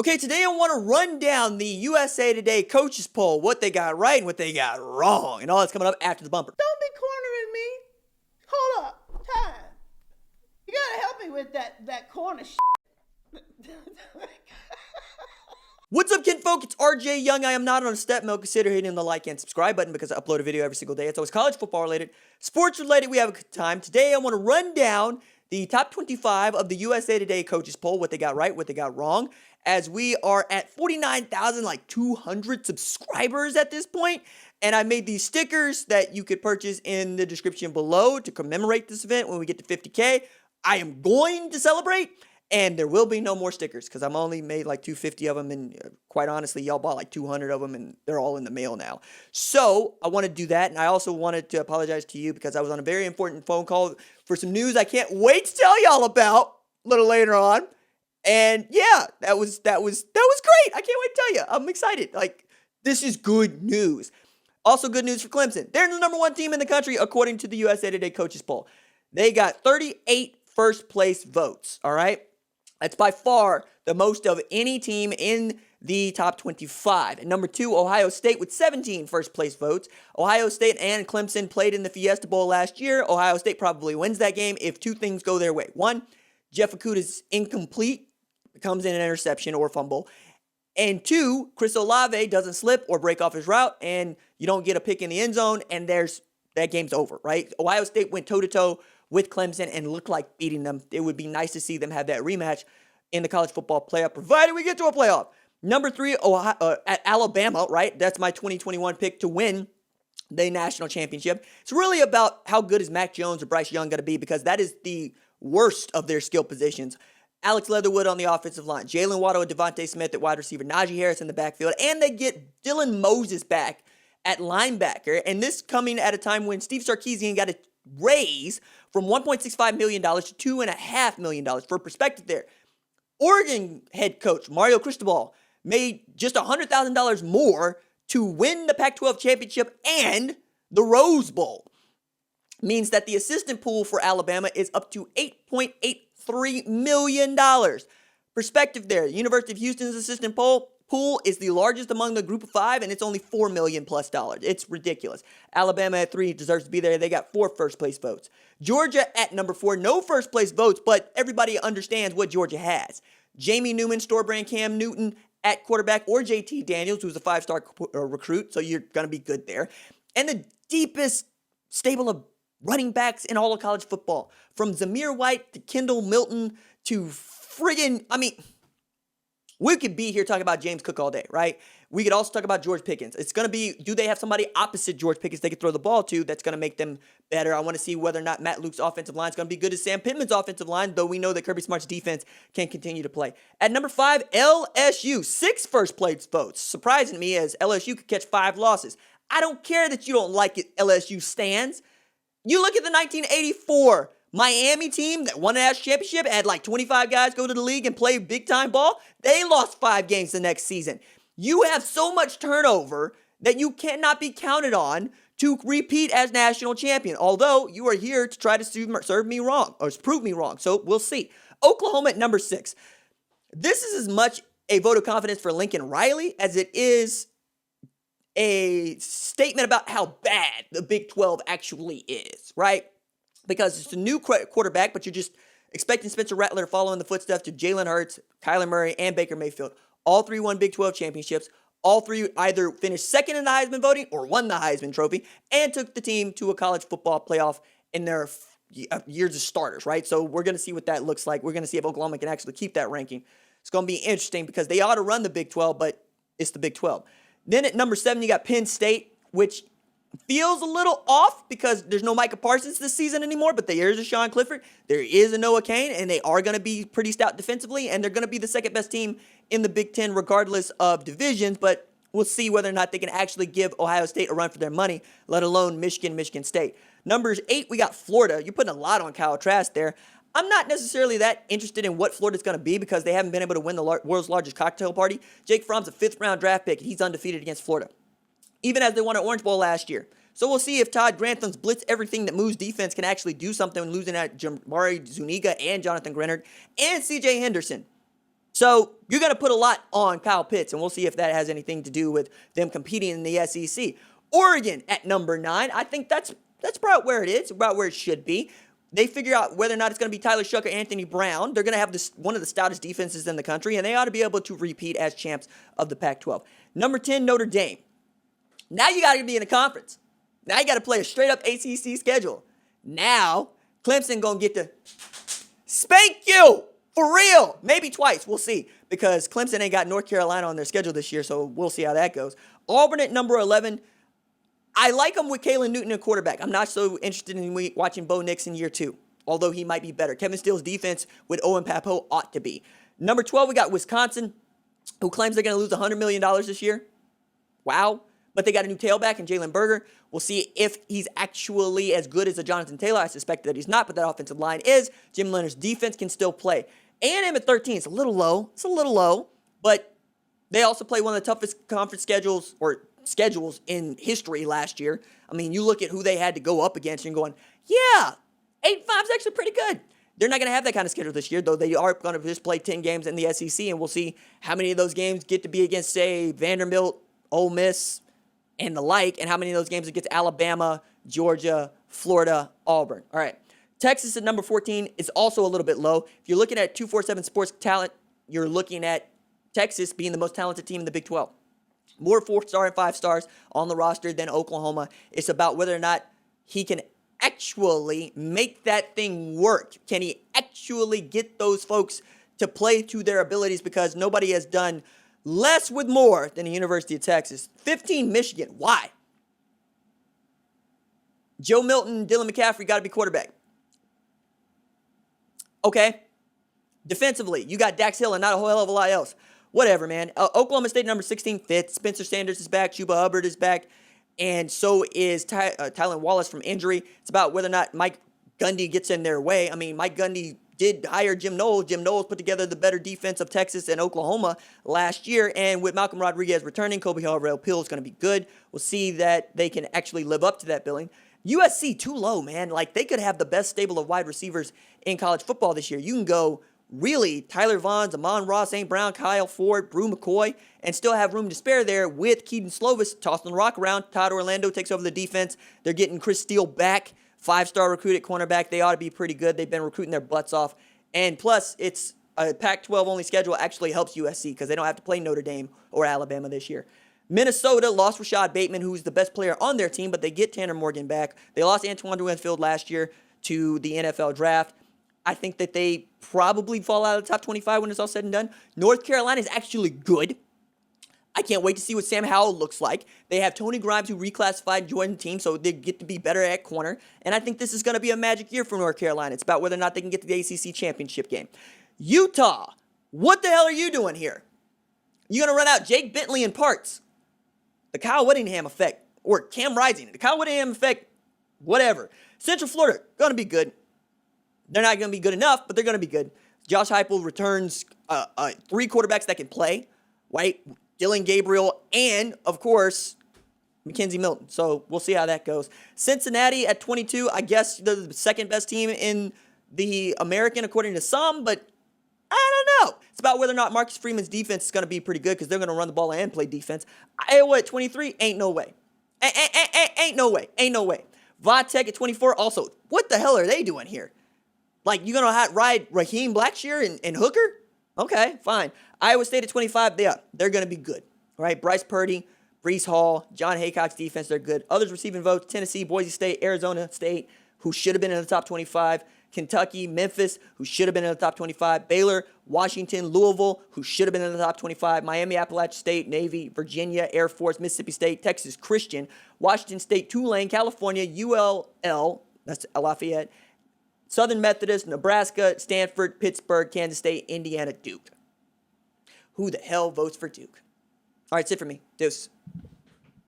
Okay, today I want to run down the USA Today coaches poll, what they got right and what they got wrong, and all that's coming up after the bumper. Don't be cornering me. Hold up. Time. You gotta help me with that corner What's up, kinfolk? It's RJ Young. I am not on a step mill. Consider hitting the like and subscribe button because I upload a video every single day. It's always college football related, sports related. We have a good time. Today I want to run down the top 25 of the USA Today coaches poll, what they got right, what they got wrong, as we are at 49,200 subscribers at this point. And I made these stickers that you could purchase in the description below to commemorate this event when we get to 50K. I am going to celebrate. And there will be no more stickers because I'm only made like 250 of them. And quite honestly, y'all bought like 200 of them and they're all in the mail now. So I want to do that. And I also wanted to apologize to you because I was on a very important phone call for some news I can't wait to tell y'all about a little later on. And yeah, that was great. I can't wait to tell you. I'm excited. Like, this is good news. Also good news for Clemson. They're the number one team in the country according to the USA Today coaches poll. They got 38 first place votes, all right? That's by far the most of any team in the top 25. And number 2, Ohio State with 17 first place votes. Ohio State and Clemson played in the Fiesta Bowl last year. Ohio State probably wins that game if two things go their way. One, Jeff Okudah's incomplete, becomes an interception or fumble. And 2, Chris Olave doesn't slip or break off his route, and you don't get a pick in the end zone, and that game's over, right? Ohio State went toe-to-toe with Clemson and looked like beating them. It would be nice to see them have that rematch in the college football playoff, provided we get to a playoff. Number 3, at Alabama, right? That's my 2021 pick to win the national championship. It's really about how good is Mac Jones or Bryce Young going to be because that is the worst of their skill positions. Alex Leatherwood on the offensive line, Jalen Waddle and Devontae Smith at wide receiver, Najee Harris in the backfield, and they get Dylan Moses back at linebacker. And this coming at a time when Steve Sarkisian got a raise from $1.65 million to $2.5 million. For perspective there, Oregon head coach Mario Cristobal made just $100,000 more to win the Pac-12 championship and the Rose Bowl. Means that the assistant pool for Alabama is up to $8.83 million. Perspective there, the University of Houston's assistant pool is the largest among the group of 5, and it's only $4 million plus. It's ridiculous. Alabama at 3 deserves to be there. They got 4 first place votes. Georgia at number 4, no first place votes, but everybody understands what Georgia has. Jamie Newman, Storebrand Cam Newton at quarterback, or JT Daniels, who's a 5-star recruit, so you're going to be good there. And the deepest stable of running backs in all of college football, from Zamir White to Kendall Milton to we could be here talking about James Cook all day, right? We could also talk about George Pickens. It's going to be, do they have somebody opposite George Pickens they could throw the ball to that's going to make them better? I want to see whether or not Matt Luke's offensive line is going to be good as Sam Pittman's offensive line, though we know that Kirby Smart's defense can continue to play. At number 5, LSU, 6 first place votes. Surprising me as LSU could catch 5 losses. I don't care that you don't like it, LSU stands. You look at the 1984 Miami team that won the national championship, had like 25 guys go to the league and play big-time ball. They lost 5 games the next season. You have so much turnover that you cannot be counted on to repeat as national champion, although you are here to try to serve me wrong, or prove me wrong, so we'll see. Oklahoma at number 6. This is as much a vote of confidence for Lincoln Riley as it is a statement about how bad the Big 12 actually is, right? Because it's a new quarterback, but you're just expecting Spencer Rattler to follow in the footsteps of Jalen Hurts, Kyler Murray, and Baker Mayfield. All 3 won Big 12 championships. All 3 either finished second in the Heisman voting or won the Heisman Trophy and took the team to a college football playoff in their years as starters, right? So we're going to see what that looks like. We're going to see if Oklahoma can actually keep that ranking. It's going to be interesting because they ought to run the Big 12, but it's the Big 12. Then at number 7, you got Penn State, which feels a little off because there's no Micah Parsons this season anymore, but there is a Sean Clifford, there is a Noah Cain, and they are going to be pretty stout defensively, and they're going to be the second best team in the Big Ten regardless of divisions, but we'll see whether or not they can actually give Ohio State a run for their money, let alone Michigan State. Numbers 8, we got Florida. You're putting a lot on Kyle Trask there. I'm not necessarily that interested in what Florida's going to be because they haven't been able to win the world's largest cocktail party. Jake Fromm's a 5th-round draft pick, and he's undefeated against Florida, even as they won an Orange Bowl last year. So we'll see if Todd Grantham's blitz everything that moves defense can actually do something, losing at Jamari Zuniga and Jonathan Grenard and C.J. Henderson. So you're going to put a lot on Kyle Pitts, and we'll see if that has anything to do with them competing in the SEC. Oregon at number 9. I think that's about where it is, about where it should be. They figure out whether or not it's going to be Tyler Shough or Anthony Brown. They're going to have one of the stoutest defenses in the country, and they ought to be able to repeat as champs of the Pac-12. Number 10, Notre Dame. Now you got to be in a conference. Now you got to play a straight-up ACC schedule. Now Clemson going to get to spank you for real. Maybe twice. We'll see, because Clemson ain't got North Carolina on their schedule this year, so we'll see how that goes. Auburn at number 11. I like them with Kalen Newton at quarterback. I'm not so interested in watching Bo Nix in year 2, although he might be better. Kevin Steele's defense with Owen Pappoe ought to be. Number 12, we got Wisconsin, who claims they're going to lose $100 million this year. Wow. But they got a new tailback in Jalen Berger. We'll see if he's actually as good as a Jonathan Taylor. I suspect that he's not, but that offensive line is. Jim Leonard's defense can still play. A&M at 13 is a little low. It's a little low, but they also play one of the toughest conference schedules in history last year. I mean, you look at who they had to go up against and you're going, yeah, 8-5 is actually pretty good. They're not going to have that kind of schedule this year, though they are going to just play 10 games in the SEC, and we'll see how many of those games get to be against, say, Vanderbilt, Ole Miss, and the like, and how many of those games against Alabama, Georgia, Florida, Auburn. All right. Texas at number 14 is also a little bit low. If you're looking at 247 Sports talent, you're looking at Texas being the most talented team in the Big 12. More 4-star and 5-stars on the roster than Oklahoma. It's about whether or not he can actually make that thing work. Can he actually get those folks to play to their abilities? Because nobody has done less with more than the University of Texas. 15, Michigan. Why? Joe Milton, Dylan McCaffrey got to be quarterback. Okay. Defensively, you got Dax Hill and not a whole hell of a lot else. Whatever, man. Oklahoma State number 16 fits. Spencer Sanders is back. Chuba Hubbard is back. And so is Tylan Wallace from injury. It's about whether or not Mike Gundy gets in their way. I mean, Mike Gundy did hire Jim Knowles. Jim Knowles put together the better defense of Texas and Oklahoma last year. And with Malcolm Rodriguez returning, Kobe Harrell-Pill is going to be good. We'll see that they can actually live up to that billing. USC, too low, man. Like, they could have the best stable of wide receivers in college football this year. You can go really Tyler Vaughn, Amon-Ra, St. Brown, Kyle Ford, Brew McCoy, and still have room to spare there with Keaton Slovis tossing the rock around. Todd Orlando takes over the defense. They're getting Chris Steele back, 5-star recruit at cornerback. They ought to be pretty good. They've been recruiting their butts off. And plus, it's a Pac-12 only schedule actually helps USC because they don't have to play Notre Dame or Alabama this year. Minnesota lost Rashad Bateman, who's the best player on their team, but they get Tanner Morgan back. They lost Antoine Winfield last year to the NFL draft. I think that they probably fall out of the top 25 when it's all said and done. North Carolina is actually good. I can't wait to see what Sam Howell looks like. They have Tony Grimes, who reclassified and joined the team, so they get to be better at corner. And I think this is going to be a magic year for North Carolina. It's about whether or not they can get to the ACC championship game. Utah, what the hell are you doing here? You're going to run out Jake Bentley in parts. The Kyle Whittingham effect, or Cam Rising. The Kyle Whittingham effect, whatever. Central Florida, going to be good. They're not going to be good enough, but they're going to be good. Josh Heupel returns 3 quarterbacks that can play, right? Dylan Gabriel and, of course, Mackenzie Milton. So we'll see how that goes. Cincinnati at 22, I guess they're the second best team in the American according to some, but I don't know. It's about whether or not Marcus Freeman's defense is going to be pretty good because they're going to run the ball and play defense. Iowa at 23, ain't no way. Ain't no way. Ain't no way. Vatech at 24, also, what the hell are they doing here? Like, you going to ride Raheem Blackshear and Hooker? Okay, fine. Iowa State at 25, they're going to be good. All right, Bryce Purdy, Breece Hall, John Haycock's defense, they're good. Others receiving votes, Tennessee, Boise State, Arizona State, who should have been in the top 25. Kentucky, Memphis, who should have been in the top 25. Baylor, Washington, Louisville, who should have been in the top 25. Miami, Appalachian State, Navy, Virginia, Air Force, Mississippi State, Texas Christian, Washington State, Tulane, California, ULL, that's Lafayette, Southern Methodist, Nebraska, Stanford, Pittsburgh, Kansas State, Indiana, Duke. Who the hell votes for Duke? All right, that's it for me. Deuce.